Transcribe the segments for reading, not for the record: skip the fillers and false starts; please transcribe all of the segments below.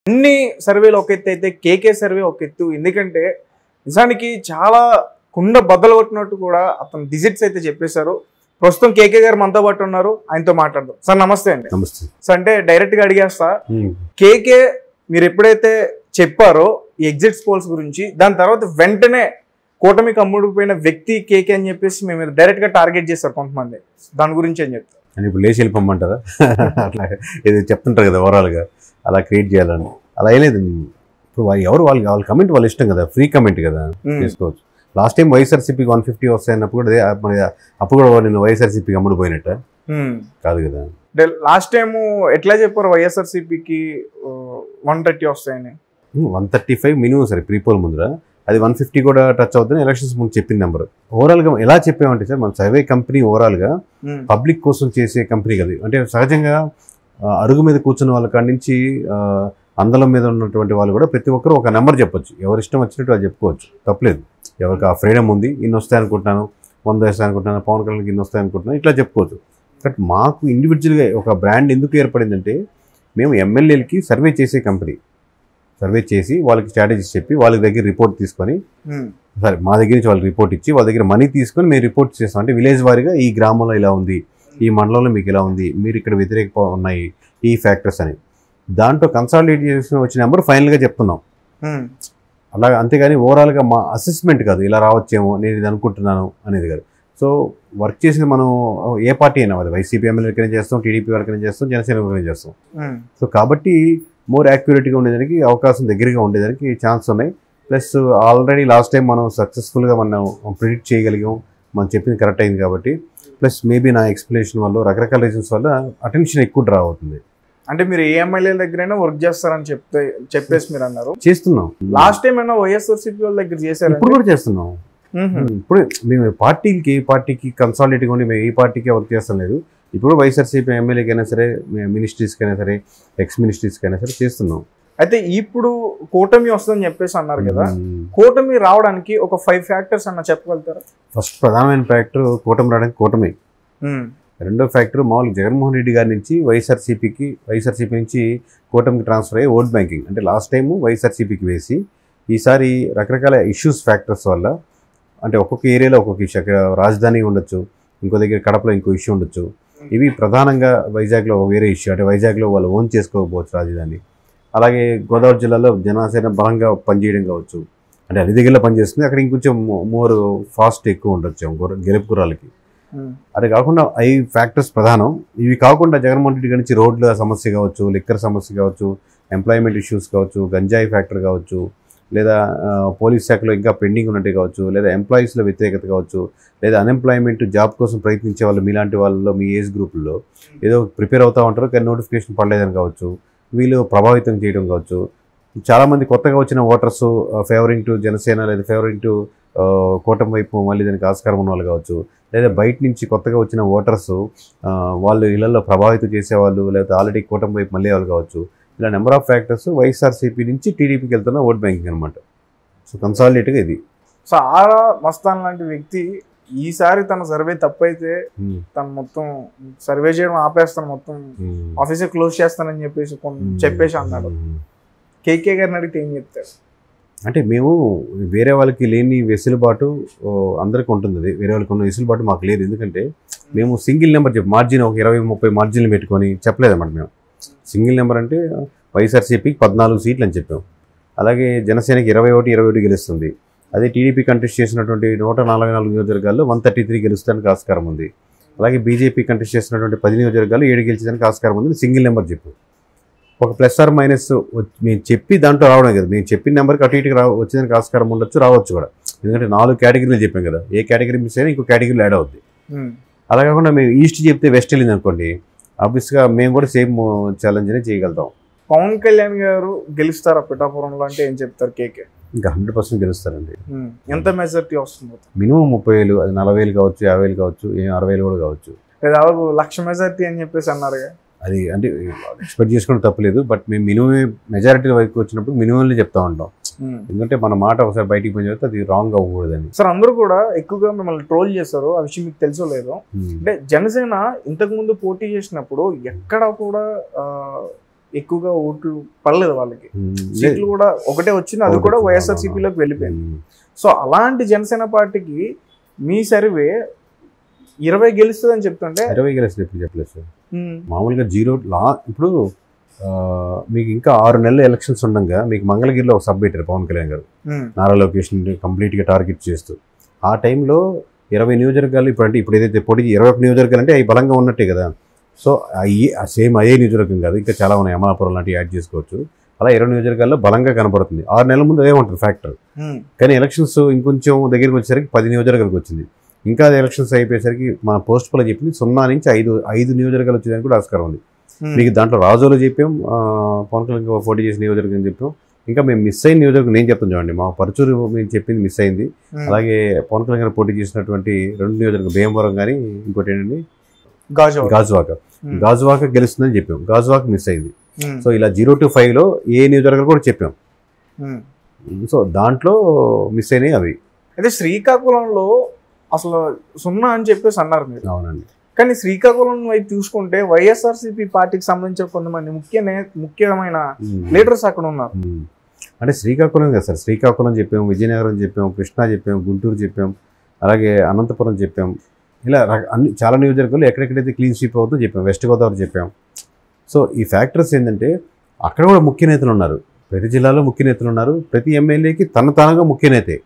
అన్ని సర్వేలు ఒక ఎత్తు అయితే కేకే సర్వే ఒక ఎత్తు. ఎందుకంటే నిజానికి చాలా కుండ బద్దలు కొట్టినట్టు కూడా అతను డిజిట్స్ అయితే చెప్పేశారు. ప్రస్తుతం కేకే గారు మనతో పాటు ఉన్నారు, ఆయనతో మాట్లాడదాం. సార్ నమస్తే అండి. నమస్తే సార్ అంటే డైరెక్ట్ గా అడిగేస్తా, కేకే మీరు ఎప్పుడైతే చెప్పారో ఈ ఎగ్జిట్ పోల్స్ గురించి, దాని తర్వాత వెంటనే కూటమికి అమ్ముడుపోయిన వ్యక్తి కేకే అని చెప్పేసి మేము డైరెక్ట్ గా టార్గెట్ చేస్తారు కొంతమంది. దాని గురించి ఏం చెప్తారు? అని ఇప్పుడు లేచి వెళ్ళిపోమంటారా? అట్లా ఏదో చెప్తుంటారు కదా ఓవరాల్గా అలా క్రియేట్ చేయాలని. అలా ఏం లేదు. ఇప్పుడు ఎవరు వాళ్ళ కమెంట్ వాళ్ళ ఇష్టం కదా, ఫ్రీ కమెంట్ కదా, చేసుకోవచ్చు. లాస్ట్ టైం వైఎస్ఆర్సీపీకి 150 వస్తాయన్నప్పుడు కూడా అప్పుడు కూడా నేను వైఎస్ఆర్సీపీకి అమ్ముడుపోయినట్ట కాదు కదా. లాస్ట్ టైం ఎట్లా చెప్పారు వైఎస్ఆర్సీపీకి 130 వస్తాయని? 135 మినిమం సరే ప్రీపోల్ ముందర, అది 150 కూడా టచ్ అవుతుంది ఎలక్షన్స్ ముందు చెప్పిన నెంబర్. ఓవరాల్గా ఎలా చెప్పామంటే సార్, మన సర్వే కంపెనీ ఓవరాల్గా పబ్లిక్ కోసం చేసే కంపెనీ కదా. అంటే సహజంగా అరుగు మీద కూర్చున్న వాళ్ళ కాడి నుంచి అందలం మీద ఉన్నటువంటి వాళ్ళు కూడా ప్రతి ఒక్కరు ఒక నెంబర్ చెప్పొచ్చు, ఎవరి ఇష్టం వచ్చినట్టు వాళ్ళు చెప్పుకోవచ్చు, తప్పలేదు. ఎవరికి ఆ ఫ్రీడమ్ ఉంది. ఇన్ని వస్తాయి అనుకుంటున్నాను, 100 వస్తాయి అనుకుంటున్నాను, పవన్ కళ్యాణ్కి ఇన్ని వస్తాయి అనుకుంటున్నాను, ఇట్లా చెప్పుకోవచ్చు. బట్ మాకు ఇండివిజువల్గా ఒక బ్రాండ్ ఎందుకు ఏర్పడిందంటే, మేము ఎమ్మెల్యేలకి సర్వే చేసే కంపెనీ. సర్వే చేసి వాళ్ళకి స్ట్రాటజీస్ చెప్పి వాళ్ళ దగ్గర రిపోర్ట్ తీసుకొని, సరే మా దగ్గర నుంచి వాళ్ళు రిపోర్ట్ ఇచ్చి వాళ్ళ దగ్గర మనీ తీసుకొని మేము రిపోర్ట్ చేస్తాం. అంటే విలేజ్ వారీగా ఈ గ్రామంలో ఇలా ఉంది, ఈ మండలంలో మీకు ఇలా ఉంది, మీరు ఇక్కడ వ్యతిరేక ఉన్నాయి, ఈ ఫ్యాక్టర్స్ అని దాంట్లో కన్సాలిడేట్ చేసిన వచ్చిన నెంబర్ ఫైనల్గా చెప్తున్నాం. అలాగే అంతేగాని ఓవరాల్గా మా అసెస్మెంట్ కాదు, ఇలా రావచ్చేమో నేను ఇది అనుకుంటున్నాను అనేది కాదు. సో వర్క్ చేసేది మనం ఏ పార్టీ అయినా, అది వైసీపీ ఎమ్మెల్యేలకైనా చేస్తాం, టీడీపీ వాళ్ళకైనా చేస్తాం, జనసేన వాళ్ళకైనా చేస్తాం. సో కాబట్టి మోర్ యాక్యురేట్గా ఉండేదానికి, అవకాశం దగ్గరగా ఉండేదానికి ఛాన్స్ ఉన్నాయి. ప్లస్ ఆల్రెడీ లాస్ట్ టైం మనం సక్సెస్ఫుల్గా మనం ప్రిడిక్ట్ చేయగలిగాం, మనం చెప్పింది కరెక్ట్ అయింది కాబట్టి. ప్లస్ మేబీ నా ఎక్స్ప్లెనేషన్ వల్ల రకరకాల రీజన్స్ వల్ల అటెన్షన్ ఎక్కువ డ్రా అవుతుంది. అంటే మీరు ఏ ఎమ్మెల్యేల దగ్గరైనా వర్క్ చేస్తారని చెప్పేసి మీరు అన్నారు. చేస్తున్నాం. లాస్ట్ టైం అయినా వైఎస్ఆర్సీపీ వాళ్ళ దగ్గర చేశారు, ఇప్పుడు కూడా చేస్తున్నాం. ఇప్పుడు మేము పార్టీకి కన్సాలిడేట్గా ఉండి మేము ఏ పార్టీకి వర్క్ చేస్తాం లేదు. ఇప్పుడు వైఎస్ఆర్సీపీ ఎమ్మెల్యేకైనా సరే, మినిస్ట్రీస్కైనా సరే, ఎక్స్ మినిస్ట్రీస్కైనా సరే చేస్తున్నాం. అయితే ఇప్పుడు కూటమి వస్తుందని చెప్పేసి అన్నారు కదా, కూటమి రావడానికి ఒక 5 ఫ్యాక్టర్స్ అన్న చెప్పగలుగుతారా? ఫస్ట్ ప్రధానమైన ఫ్యాక్టర్ కూటమి రావడానికి కూటమి. రెండో ఫ్యాక్టర్ మామూలు జగన్మోహన్ రెడ్డి గారి నుంచి వైఎస్ఆర్సీపీ నుంచి కూటమికి ట్రాన్స్ఫర్ అయ్యి ఓట్ బ్యాంకింగ్. అంటే లాస్ట్ టైము వైఎస్ఆర్సీపీకి వేసి, ఈసారి రకరకాల ఇష్యూస్ ఫ్యాక్టర్స్ వల్ల, అంటే ఒక్కొక్క ఏరియాలో ఒక్కొక్క ఇష్యూ, అక్కడ రాజధాని ఉండొచ్చు, ఇంకో దగ్గర కడపలో ఇంకో ఇష్యూ ఉండొచ్చు. ఇవి ప్రధానంగా వైజాగ్లో వేరే ఇష్యూ, అంటే వైజాగ్లో వాళ్ళు ఓన్ చేసుకోకపోవచ్చు రాజధాని. అలాగే గోదావరి జిల్లాలో జనసేన బలంగా పనిచేయడం కావచ్చు, అంటే అన్ని దగ్గరలో పనిచేస్తుంది, అక్కడ ఇంకొంచెం మోర్ ఫాస్ట్ ఎక్కువ ఉండొచ్చు గెలుపు గుర్రాలకి. అది కాకుండా 5 ఫ్యాక్టర్స్ ప్రధానం. ఇవి కాకుండా జగన్మోహన్ రెడ్డి గారి నుంచి రోడ్ల సమస్య కావచ్చు, లిక్కర్ సమస్య కావచ్చు, ఎంప్లాయ్మెంట్ ఇష్యూస్ కావచ్చు, గంజాయి ఫ్యాక్టర్ కావచ్చు, లేదా పోలీస్ శాఖలో ఇంకా పెండింగ్ ఉన్నట్టు కావచ్చు, లేదా ఎంప్లాయీస్లో వ్యతిరేకత కావచ్చు, లేదా అన్ఎంప్లాయ్మెంట్ జాబ్ కోసం ప్రయత్నించే వాళ్ళు మీలాంటి వాళ్ళలో, మీ ఏజ్ గ్రూపుల్లో ఏదో ప్రిపేర్ అవుతూ ఉంటారు కానీ నోటిఫికేషన్ పడలేదని కావచ్చు, వీళ్ళు ప్రభావితం చేయడం కావచ్చు. చాలామంది కొత్తగా వచ్చిన ఓటర్స్ ఫేవరింగ్ టు జనసేన లేదా ఫేవరింగ్ టు కూటమి వైపు మళ్ళీ దానికి ఆస్కారం ఉన్న వాళ్ళు కావచ్చు, లేదా బయట నుంచి కొత్తగా వచ్చిన ఓటర్స్ వాళ్ళు ఇళ్లలో ప్రభావితం చేసేవాళ్ళు, లేదా ఆల్రెడీ కూటమి వైపు మళ్ళీ వాళ్ళు కావచ్చు. ఇలా నెంబర్ ఆఫ్ ఫ్యాక్టర్స్ వైఎస్ఆర్సీపీ నుంచి టీడీపీకి వెళ్తున్న ఓట్ బ్యాంకింగ్ అనమాట. సో కన్సాలిడేట్గా ఇది. సో ఆరా మస్తాన్ లాంటి వ్యక్తి ఈసారి తన సర్వే తప్పైతే తను మొత్తం సర్వే చేయడం ఆపేస్తాను, మొత్తం ఆఫీసే క్లోజ్ చేస్తానని చెప్పేసి అన్నాడు. కేకే గారిని అడిగితే ఏం చెప్తారు? అంటే మేము వేరే వాళ్ళకి లేని వెసులుబాటు అందరికీ ఉంటుంది, అది వేరే వాళ్ళకి ఉన్న వెసులుబాటు మాకు లేదు. ఎందుకంటే మేము సింగిల్ నెంబర్ మార్జిన్ ఒక 20-30 మార్జిన్లు పెట్టుకొని చెప్పలేదన్నమాట. మేము సింగిల్ నెంబర్ అంటే వైఎస్ఆర్సీపీకి 14 సీట్లు అని చెప్పాం. అలాగే జనసేనకి 21 గెలుస్తుంది. అదే టీడీపీ కంటెస్ట్ చేసినటువంటి 144 నియోజకవర్గాల్లో 133 గెలుస్తానికి ఆస్కారం ఉంది. అలాగే బీజేపీ కంటెస్ట్ చేసినటువంటి 10 నియోజకవర్గాల్లో 7 గెలిచేదానికి ఆస్కారం ఉంది. సింగిల్ నెంబర్ చెప్పు, ఒక ప్లస్ ఆర్ మైనస్ మేము చెప్పి దాంట్లో రావడం కదా, మేము చెప్పిన నెంబర్కి అటు ఇటుకి వచ్చేదానికి ఆస్కారం ఉండొచ్చు, రావచ్చు కూడా. ఎందుకంటే 4 కేటగిరీలు చెప్పాం కదా, ఏ కేటగిరీ మిస్ అయినా ఇంకో కేటగిరీలో యాడ్ అవుద్ది. అలా కాకుండా మేము ఈస్ట్ చెప్తే వెస్ట్ వెళ్ళింది అనుకోండి, ఆబ్వియస్గా మేము కూడా సేమ్ ఛాలెంజ్ అనే చేయగలుగుతాం. పవన్ కళ్యాణ్ గారు గెలుస్తారా పిఠాపురంలో అంటే ఏం చెప్తారు? కేకే ఇంకా 100% గెలుస్తారండి. ఎంత మెజారిటీ వస్తుంది? మినిమం 30,000, అది 40,000 కావచ్చు, 50,000 కావచ్చు, 60,000 కూడా కావచ్చు. దాదాపు 1,00,000 మెజారిటీ అని చెప్పేసి అన్నారు. అది అంటే ఎక్స్పెక్ట్ చేసుకోవడం తప్పలేదు, బట్ మేము మినిమం మెజారిటీ వైపు వచ్చినప్పుడు మినిమంలో చెప్తా ఉంటాం. ఎందుకంటే మన మాట ఒకసారి బయటికి పోయిన తర్వాత అది రాంగ్ అవ్వకూడదని. సార్ అందరూ కూడా ఎక్కువగా మిమ్మల్ని ట్రోల్ చేస్తారు, ఆ విషయం మీకు తెలుసో లేదో. అంటే జనసేన ఇంతకు ముందు పోటీ చేసినప్పుడు ఎక్కడ కూడా ఎక్కువగా ఓట్లు పడలేదు వాళ్ళకి, సీట్లు కూడా ఒకటే వచ్చింది, అది కూడా వైఎస్ఆర్సీపీలోకి వెళ్ళిపోయింది. సో అలాంటి జనసేన పార్టీకి మీ సర్వే 20 గెలుస్తుందని చెప్తుంటే 20 గెలుస్తుంది ఇప్పుడు చెప్పలేదు సార్. మామూలుగా ఇప్పుడు మీకు ఇంకా 6 నెలల ఎలక్షన్స్ ఉండగా మీకు మంగళగిరిలో ఒక సబ్ పెట్టారు పవన్ కళ్యాణ్ గారు, నారా లోకేష్ కంప్లీట్గా టార్గెట్ చేస్తూ. ఆ టైంలో 20 నియోజకవర్గాలు ఇప్పుడు ఏదైతే పోటీ 21 నియోజకవర్గాలు అంటే అవి బలంగా ఉన్నట్టే కదా. సో సేమ్ అదే నియోజకవర్గం కాదు, ఇంకా చాలా ఉన్నాయి, అమలాపురం లాంటివి యాడ్ చేసుకోవచ్చు. అలా 20 నియోజకవర్గాల్లో బలంగా కనపడుతుంది. 6 నెలల ముందు అదే ఉంటుంది ఫ్యాక్టర్. కానీ ఎలక్షన్స్ ఇంకొంచెం దగ్గరికి వచ్చేసరికి 10 నియోజకవర్గాలకు వచ్చింది. ఇంకా అది ఎలక్షన్స్ అయిపోయేసరికి మన పోస్ట్ పోల్ చెప్పింది 0 నుంచి 5 నియోజకవర్గాలు వచ్చేదానికి కూడా ఆస్కారం ఉంది. మీకు దాంట్లో రాజోలో చెప్పాం, పవన్ కళ్యాణ్ పోటీ చేసిన నియోజకవర్గం చెప్పాం. ఇంకా మేము మిస్ అయిన నియోజకవర్గం నేను చెప్తాను చూడండి, మా పరుచూరు మేము చెప్పింది మిస్ అయింది. అలాగే పవన్ కళ్యాణ్ గారు పోటీ చేసినటువంటి 2 నియోజకవర్గం భీమవరం కానీ ఇంకోటి ఏంటండి గాజువాక గెలుస్తుందని చెప్పాం, గాజువాక మిస్ అయింది. సో ఇలా 0 to 5లో ఏ నియోజకవర్గాలు కూడా చెప్పాం. సో దాంట్లో మిస్ అయినాయి అవి. అయితే శ్రీకాకుళంలో అసలు 0 అని చెప్పేసి అన్నారు మీరు. అవునండి. కానీ శ్రీకాకుళం వైపు చూసుకుంటే వైఎస్ఆర్సీపీ పార్టీకి సంబంధించిన కొంతమంది ముఖ్యమైన లీడర్స్ అక్కడ ఉన్నారు. అంటే శ్రీకాకుళం కదా సార్, శ్రీకాకుళం చెప్పాం, విజయనగరం చెప్పాం, కృష్ణా చెప్పాం, గుంటూరు చెప్పాం, అలాగే అనంతపురం చెప్పాం. ఇలా చాలా నియోజకవర్గాలు ఎక్కడెక్కడైతే క్లీన్ స్వీప్ అవుతుందో చెప్పాం, వెస్ట్ గోదావరి చెప్పాం. సో ఈ ఫ్యాక్టర్స్ ఏంటంటే అక్కడ కూడా ముఖ్య నేతలు ఉన్నారు, ప్రతి జిల్లాలో ముఖ్య నేతలు ఉన్నారు. ప్రతి ఎమ్మెల్యేకి తానుగా ముఖ్య నేతే,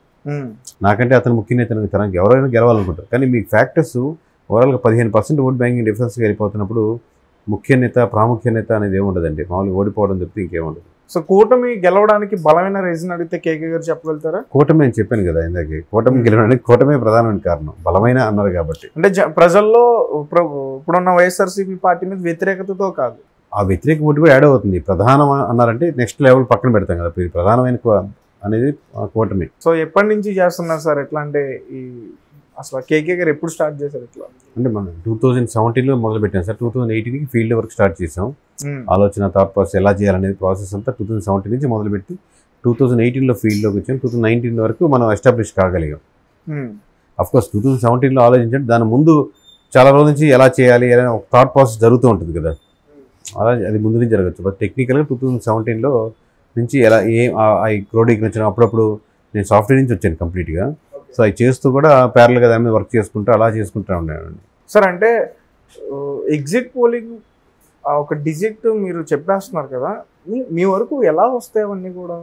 నాకంటే అతను ముఖ్య నేత తనకి ఎవరైనా గెలవాలనుకుంటారు. కానీ మీ ఫ్యాక్టర్స్ ఓవరాల్గా 15% ఓట్ బ్యాంకింగ్ డిఫరెన్స్గా వెళ్ళిపోతున్నప్పుడు ముఖ్య నేత ప్రాముఖ్య నేత అనేది ఏముండదండి, మామూలుగా ఓడిపోవడం తప్పితే ఇంకేముండదు. సో కూటమి గెలవడానికి బలమైన రీజన్ అడిగితే కేకే గారు చెప్పగలుగుతారా? కూటమి అని చెప్పాను కదా ఇందాకే, కూటమి గెలవడానికి కూటమే ప్రధానమైన కారణం, బలమైన అన్నారు కాబట్టి. అంటే ప్రజల్లో ఇప్పుడున్న వైఎస్ఆర్సీపీ పార్టీ మీద వ్యతిరేకతతో కాదు, ఆ వ్యతిరేక ఓటు కూడా యాడ్ అవుతుంది. ప్రధానం అన్నారంటే నెక్స్ట్ లెవెల్ పక్కన పెడతాం కదా, ప్రధానమైన అనేది కూటమి. సో ఎప్పటి నుంచి చేస్తున్నారు సార్? ఎట్లా అంటే ఈ అసలు కేకే గారు ఎప్పుడు స్టార్ట్ చేశారు ఇట్లా? అంటే మనం 2017లో మొదలు పెట్టాం సార్, 2018కి ఫీల్డ్ వర్క్ స్టార్ట్ చేసాం. ఆలోచన థాట్ ప్రాసెస్ ఎలా చేయాలనేది ప్రాసెస్ అంతా 2017 నుంచి మొదలుపెట్టి 2018లో ఫీల్డ్లోకి వచ్చాం. 2019 వరకు మనం ఎస్టాబ్లిష్ కాగలిగాం. అఫ్కోర్స్ 2017లో ఆలోచించండి, దాని ముందు చాలా రోజుల నుంచి ఎలా చేయాలి అనే ఒక థాట్ ప్రాసెస్ జరుగుతూ ఉంటుంది కదా, అలా అది ముందు నుంచి జరగచ్చు. బట్ టెక్నికల్గా 2017లో నుంచి ఎలా క్రోడీకి వచ్చిన అప్పుడప్పుడు నేను సాఫ్ట్వేర్ నుంచి వచ్చాను కంప్లీట్గా. సో అవి చేస్తూ కూడా ప్యారల్గా దాని మీద వర్క్ చేసుకుంటూ అలా చేసుకుంటూ ఉన్నానండి సార్. అంటే ఎగ్జిట్ పోలింగ్ ఒక డిజిట్ మీరు చెప్పేస్తున్నారు కదా, మీ వరకు ఎలా వస్తాయి అవన్నీ కూడా?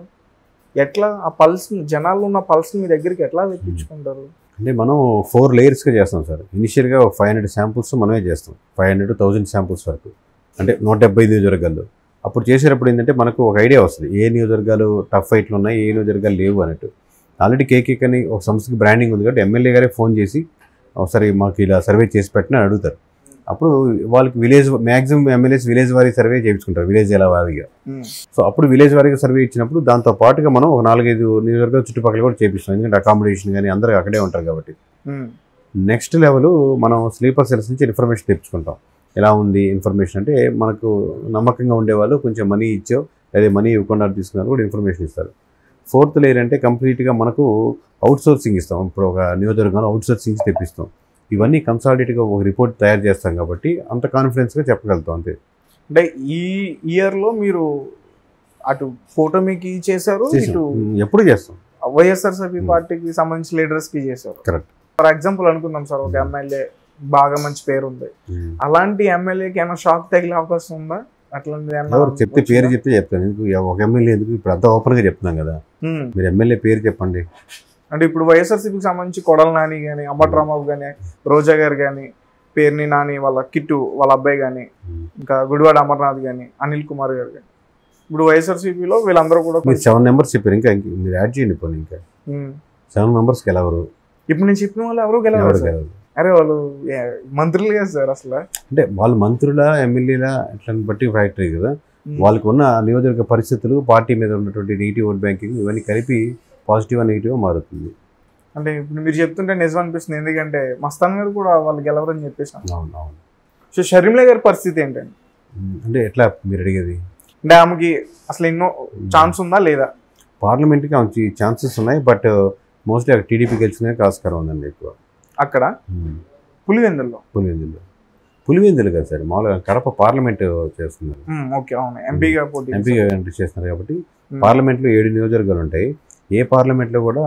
ఎట్లా ఆ పల్స్, జనాల్లో ఉన్న పల్స్ మీ దగ్గరికి ఎట్లా తెప్పించుకుంటారు? అంటే మనం 4 లేయర్స్గా చేస్తాం సార్. ఇనిషియల్గా 500 శాంపుల్స్ మనమే చేస్తాం, 500-1000 శాంపుల్స్ వరకు, అంటే 175 నియోజకవర్గాలు. అప్పుడు చేసేటప్పుడు ఏంటంటే మనకు ఒక ఐడియా వస్తుంది, ఏ నియోజకవర్గాలు టఫ్ ఫైట్లు ఉన్నాయి, ఏ నియోజకవర్గాలు లేవు అన్నట్టు. ఆల్రెడీ కేకే అని ఒక సంస్థకి బ్రాండింగ్ ఉంది కాబట్టి ఎమ్మెల్యే గారే ఫోన్ చేసి ఒకసారి మాకు ఇలా సర్వే చేసి పెట్టిన అడుగుతారు. అప్పుడు వాళ్ళకి మ్యాక్సిమం ఎమ్మెల్యేస్ విలేజ్ వారీ సర్వే చేయించుకుంటారు, విలేజ్ ఎలా వారీగా. సో అప్పుడు విలేజ్ వారీగా సర్వే ఇచ్చినప్పుడు దాంతో పాటుగా మనం ఒక 4-5 నియోజకవర్గాలు చుట్టుపక్కల కూడా చేపిస్తాం, ఎందుకంటే అకామిడేషన్ కానీ అందరూ అక్కడే ఉంటారు కాబట్టి. నెక్స్ట్ లెవెల్ మనం స్లీపర్ సెల్స్ నుంచి ఇన్ఫర్మేషన్ తెప్పించుకుంటాం. ఎలా ఉంది ఇన్ఫర్మేషన్ అంటే మనకు నమ్మకంగా ఉండేవాళ్ళు కొంచెం మనీ ఇచ్చో లేదా మనీ ఇవ్వకుండా తీసుకున్నారు కూడా ఇన్ఫర్మేషన్ ఇస్తారు. 4th లేయర్ అంటే కంప్లీట్గా మనకు అవుట్సోర్సింగ్ ఇస్తాం. ఇప్పుడు ఒక నియోజకవర్గంలో అవుట్సోర్సింగ్ తెప్పిస్తాం. ఇవన్నీ కన్సాలిడేట్గా ఒక రిపోర్ట్ తయారు చేస్తాం కాబట్టి అంత కాన్ఫిడెన్స్గా చెప్పగలుగుతాం అంతే. అంటే ఈ ఇయర్లో మీరు అటు కూటమికి చేశారు, ఇటు ఎప్పుడు చేస్తాం వైఎస్ఆర్సీపీ పార్టీకి సంబంధించిన లీడర్స్కి చేశారు. కరెక్ట్. ఫర్ ఎగ్జాంపుల్ అనుకుందాం సార్, ఒక ఎమ్మెల్యే బాగా మంచి పేరు ఉంది, అలాంటి ఎమ్మెల్యేకి ఏమైనా షాక్ తగిలే అవకాశం ఉందా? అట్లాంటి చెప్తే పేరు చెప్తే చెప్తాను, ఒక ఎమ్మెల్యే ఎందుకు ఇప్పుడు అంతా ఓపెన్గా చెప్తున్నాం కదా, మీరు ఎమ్మెల్యే పేరు చెప్పండి. అంటే ఇప్పుడు వైఎస్ఆర్సీపీకి సంబంధించి కొడల నాని కానీ, అంబటి రాంబాబు కానీ, రోజా గారు కానీ, పేర్ని నాని వాళ్ళ కిట్టు వాళ్ళ అబ్బాయి కానీ, ఇంకా గుడివాడ అమర్నాథ్ కానీ, అనిల్ కుమార్ గారు కానీ, ఇప్పుడు వైఎస్ఆర్సీపీలో వీళ్ళందరూ కూడా 7 మెంబర్స్ చెప్పారు. ఇంకా మీరు యాడ్ చేయండి పోనీ, ఇంకా 7 మెంబర్స్కి గెలవరు. ఇప్పుడు నేను చెప్పిన వాళ్ళు ఎవరు గెలవరు. అరే వాళ్ళు మంత్రులు కదా సార్ అసలు, అంటే వాళ్ళు మంత్రుల ఎమ్మెల్యేల ఇట్లాని బట్టి ఫ్యాక్టరీ కదా, వాళ్ళకు ఉన్న నియోజకవర్గ పరిస్థితులు, పార్టీ మీద ఉన్నటువంటి నెగిటివ్ ఓట్ బ్యాంకింగ్ ఇవన్నీ కలిపి పాజిటివ్ నెగిటివ్ మారుతుంది. అంటే ఇప్పుడు మీరు చెప్తుంటే నిజం అనిపిస్తుంది, ఎందుకంటే మస్తాన్ గారు కూడా వాళ్ళు గెలవరని చెప్పేసి. అవును. సో షర్మిల గారి పరిస్థితి ఏంటండి? అంటే ఎట్లా మీరు అడిగేది? అంటే ఆమెకి అసలు ఎన్నో ఛాన్స్ ఉందా లేదా? పార్లమెంట్కి ఆమెకి ఛాన్సెస్ ఉన్నాయి, బట్ మోస్ట్లీ అక్కడ టీడీపీ గెలిచిన ఆస్కారం ఉందండి ఎక్కువ. అక్కడ పులివెందుల్లో పులివెందులు కదా సార్, మామూలుగా కడప పార్లమెంట్ చేస్తున్నారు. ఓకే, అవును, ఎంపీగా చేస్తున్నారు కాబట్టి పార్లమెంట్లో 7 నియోజకవర్గాలు ఉంటాయి. ఏ పార్లమెంట్లో కూడా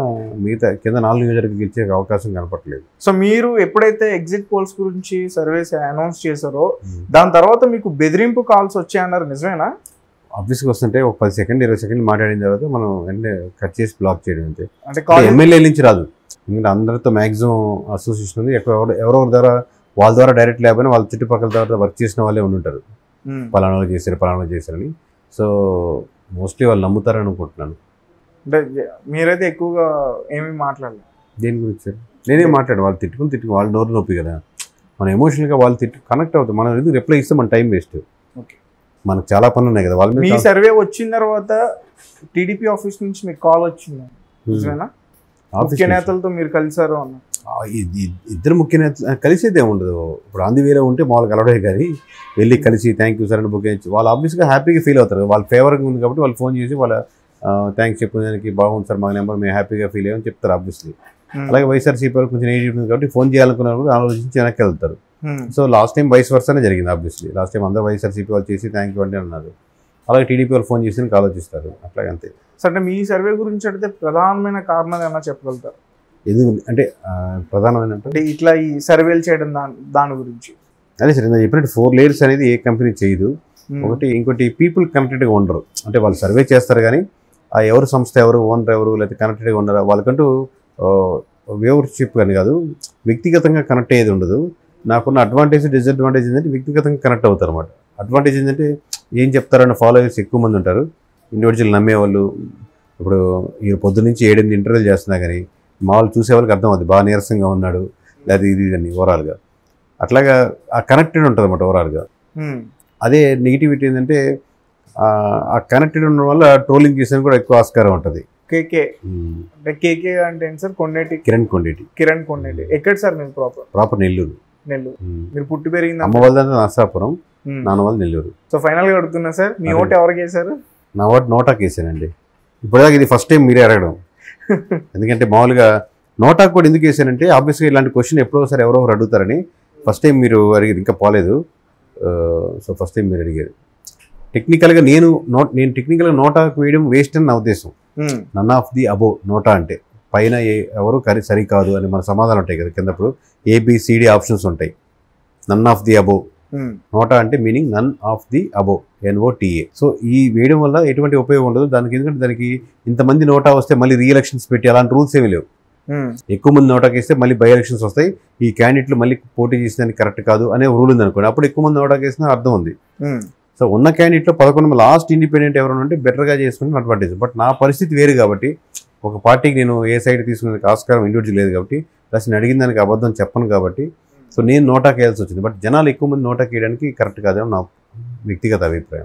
మిగతా కింద 4 నియోజకవర్గాలు గెలిచే అవకాశం కనపట్లేదు. సో మీరు ఎప్పుడైతే ఎగ్జిట్ పోల్స్ గురించి సర్వేస్ అనౌన్స్ చేశారో దాని తర్వాత మీకు బెదిరింపు కాల్స్ వచ్చాయన్నారు, నిజమేనా? ఆఫీస్కి వస్తుంటే ఒక 10 సెకండ్ 20 సెకండ్లు మాట్లాడిన తర్వాత మనం వెంటనే కట్ చేసి బ్లాక్ చేయడం అంతే. అంటే ఎమ్మెల్యే నుంచి రాదు, ఎందుకంటే అందరితో మ్యాక్సిమం అసోసియేషన్ ఉంది. ఎవరెవరి ద్వారా వాళ్ళ ద్వారా డైరెక్ట్ లేకపోయినా వాళ్ళ చుట్టుపక్కల ద్వారా వర్క్ చేసిన వాళ్ళే ఉండుంటారు, పలానా చేశారని. సో మోస్ట్లీ వాళ్ళు నమ్ముతారని అనుకుంటున్నాను. అంటే మీరైతే ఎక్కువగా ఏమీ మాట్లాడలేదు దేని గురించి సార్? నేనే మాట్లాడు, వాళ్ళు తిట్టుకుని వాళ్ళ నోరు నొప్పి కదా, మనం ఎమోషనల్గా వాళ్ళు కనెక్ట్ అవుతాం. మనం ఎందుకు రిప్లై ఇస్తే మన టైం వేస్ట్. ఓకే, మనకు చాలా పనులు ఉన్నాయి కదా. వాళ్ళ మీ సర్వే వచ్చిన తర్వాత టీడీపీ ఆఫీస్ నుంచి మీకు కాల్ వచ్చింది, నిజమేనా? ముఖ్య నేతలతో మీరు కలిసారు అన్న? ఇద్దరు ముఖ్య నేతలు కలిసేది ఏముండదు. ఇప్పుడు అందువేలో ఉంటే మామూలు కలవడే కానీ వెళ్ళి కలిసి థ్యాంక్ యూ సార్ అని బుక్ చేయించి వాళ్ళు ఆబ్వియస్గా హ్యాపీగా ఫీల్ అవుతారు. వాళ్ళ ఫేవర్గా ఉంది కాబట్టి వాళ్ళు ఫోన్ చేసి వాళ్ళ థ్యాంక్స్ చెప్పడానికి బాగుంది సార్ మా నెంబర్, మేము హ్యాపీగా ఫీల్ అయ్యామని చెప్తారు ఆబ్వియస్లీ. అలాగే వైఎస్ఆర్సీపీ వాళ్ళు కొంచెం ఏజ్ ఉంది కాబట్టి ఫోన్ చేయాలనుకున్నారు కూడా ఆలోచించి వెనక్కి వెళ్తారు. సో లాస్ట్ టైం వైస్ వర్సానే జరిగింది ఆబ్వియస్లీ. లాస్ట్ టైం అందరూ వైఎస్ఆర్సీపీ వాళ్ళు చేసి థ్యాంక్ యూ అంటే అన్నారు. అలాగే టీడీపీ వాళ్ళు ఫోన్ చేసి ఆలోచిస్తారు, అట్లాగే అంతే. సో అంటే మీ సర్వే గురించి అడిగితే ప్రధానమైన కారణాలు ఏమైనా చెప్పగలుగుతారు? ఎందుకు అంటే ప్రధానమైన అంటే ఇట్లా ఈ సర్వేలు చేయడం దాని గురించి? అదే సార్, నేను చెప్పినట్టు 4 layers అనేది ఏ కంపెనీ చేయదు. ఇంకోటి పీపుల్ కనెక్టెడ్గా ఉండరు. అంటే వాళ్ళు సర్వే చేస్తారు కానీ ఆ ఎవరు సంస్థ ఎవరు, ఓనర్ ఎవరు, లేకపోతే కనెక్టెడ్గా ఉండరు. వాళ్ళకంటూ వ్యూవర్షిప్ అని కాదు, వ్యక్తిగతంగా కనెక్ట్ అయ్యేది ఉండదు. నాకున్న అడ్వాంటేజ్ డిసడ్వాంటేజ్ ఏంటంటే వ్యక్తిగతంగా కనెక్ట్ అవుతారు అనమాట. అడ్వాంటేజ్ ఏంటంటే ఏం చెప్తారన్న ఫాలోవర్స్ ఎక్కువ మంది ఉంటారు, ఇండివిజువల్ నమ్మేవాళ్ళు. ఇప్పుడు ఈ పొద్దు నుంచి 7-8 ఇంటర్వ్యూలు చేస్తున్నా కానీ మామూలు చూసే వాళ్ళకి అర్థం అవుతుంది బాగా నీరసంగా ఉన్నాడు లేదా ఇది అని ఓవరాల్గా. అట్లాగా ఆ కనెక్టెడ్ ఉంటుంది అన్నమాట ఓవరాల్గా. అదే నెగిటివిటీ ఏంటంటే ఆ కనెక్టెడ్ ఉండడం వల్ల ట్రోలింగ్ చేసిన కూడా ఎక్కువ ఆస్కారం ఉంటుంది. కేకే అంటే కేకే అంటే ఏంటి సార్? కొండేటి కిరణ్ కొండేటి. ఎక్కడ సార్ మీరు ప్రాపర్ నెల్లూరు. మీరు పుట్టి పెరిగింది? అమ్మ వాళ్ళంతా నర్సాపురం, నాన్న వాళ్ళు నెల్లూరు. సో ఫైనల్ గా అడుగుతున్నా సార్, మీ ఓటు ఎవరికి వేశారు? నా ఓటు నోటాకి వేసానండి. ఇప్పటిదాకా ఇది ఫస్ట్ టైం మీరే అడగడం. ఎందుకంటే మామూలుగా నోటాకు కూడా ఎందుకు వేసానంటే ఆబ్వియస్గా ఇలాంటి క్వశ్చన్ ఎప్పుడో ఒకసారి ఎవరో అడుగుతారని ఫస్ట్ టైం మీరు అడిగారు, ఇంకా పోలేదు. సో ఫస్ట్ టైం మీరు అడిగారు. టెక్నికల్గా నేను టెక్నికల్గా నోటాకు వేయడం వేస్ట్ అని నా ఉద్దేశం. నన్ ఆఫ్ ది అబో నోటా అంటే పైన ఎవరు సరికాదు అని మన సమాధానం ఉంటాయి కదా కిందప్పుడు ABCD ఆప్షన్స్ ఉంటాయి. నన్ ఆఫ్ ది అబో నోటా అంటే meaning none of the above NOTA. So ఈ వేయడం వల్ల ఎటువంటి ఉపయోగం ఉండదు దానికి, ఎందుకంటే దానికి ఇంతమంది నోటా వస్తే మళ్ళీ రీఎలక్షన్స్ పెట్టి అలాంటి రూల్స్ ఏమీ లేవు. ఎక్కువ మంది నోటాకి వేస్తే మళ్ళీ బై ఎలక్షన్స్ వస్తాయి, ఈ క్యాండిడేట్లు మళ్ళీ పోటీ చేసేదానికి కరెక్ట్ కాదు అనే రూల్ ఉంది అనుకోండి. అప్పుడు ఎక్కువ మంది నోటాకి వేసిన అర్థం ఉంది. సో ఉన్న క్యాండిడేట్లో 11 లాస్ట్ ఇండిపెండెంట్ ఎవరైనా ఉంటే బెటర్గా చేసుకుని అడ్వాంటేజ్. బట్ నా పరిస్థితి వేరు కాబట్టి ఒక పార్టీకి నేను ఏ సైడ్ తీసుకునేందుకు ఆస్కారం ఇండివిజువల్ లేదు కాబట్టి, ప్లస్ నేను అడిగిన దానికి అబద్ధం చెప్పను కాబట్టి సో నేను నోటాకి వేయాల్సి వచ్చింది. బట్ జనాలు ఎక్కువ మంది నోటాకి వేయడానికి కరెక్ట్ కాదేమో నా వ్యక్తిగత అభిప్రాయం.